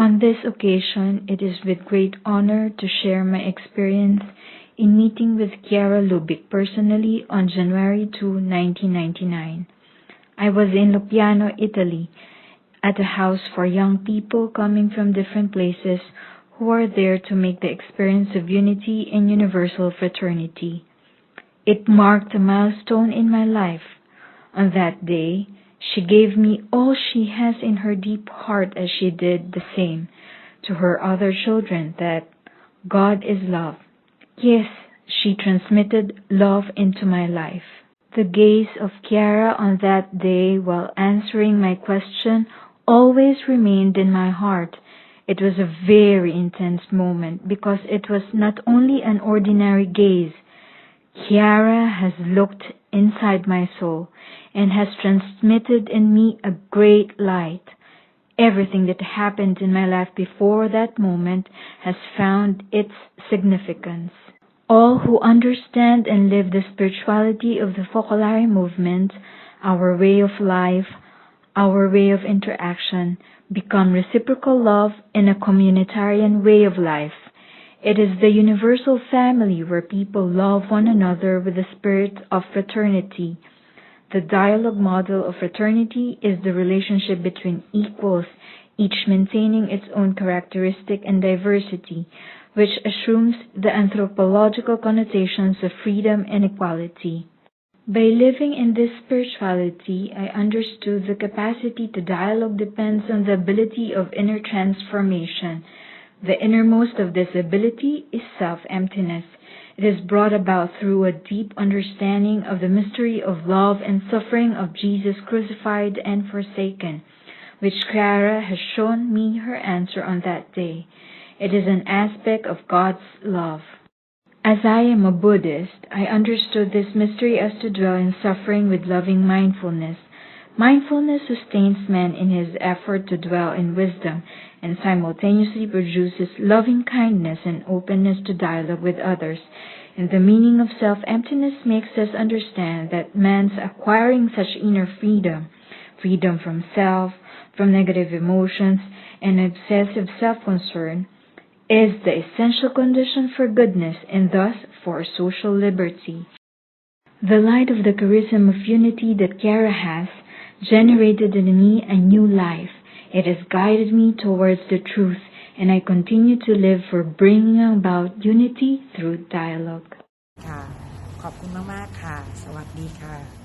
On this occasion, it is with great honor to share my experience in meeting with Chiara Lubich personally on January 2, 1999. I was in Lubich, Italy, at a house for young people coming from different places who are there to make the experience of unity and universal fraternity. It marked a milestone in my life. On that day, she gave me all she has in her deep heart as she did the same to her other children, that God is love. Yes, she transmitted love into my life. The gaze of Chiara on that day while answering my question always remained in my heart. It was a very intense moment because it was not only an ordinary gaze. Chiara has looked inside my soul and has transmitted in me a great light. Everything that happened in my life before that moment has found its significance. All who understand and live the spirituality of the Focolare movement, our way of life, our way of interaction, become reciprocal love in a communitarian way of life. It is the universal family where people love one another with the spirit of fraternity. The dialogue model of fraternity is the relationship between equals, each maintaining its own characteristic and diversity, which assumes the anthropological connotations of freedom and equality. By living in this spirituality, I understood the capacity to dialogue depends on the ability of inner transformation. The innermost of this ability is self-emptiness. It is brought about through a deep understanding of the mystery of love and suffering of Jesus crucified and forsaken, which Chiara has shown me her answer on that day. It is an aspect of God's love. As I am a Buddhist, I understood this mystery as to dwell in suffering with loving mindfulness. Mindfulness sustains man in his effort to dwell in wisdom and simultaneously produces loving kindness and openness to dialogue with others. And the meaning of self-emptiness makes us understand that man's acquiring such inner freedom, freedom from self, from negative emotions, and obsessive self-concern, is the essential condition for goodness and thus for social liberty. The light of the charism of unity that Chiara has generated in me a new life. It has guided me towards the truth, and I continue to live for bringing about unity through dialogue. ค่ะขอบคุณมากๆค่ะสวัสดีค่ะ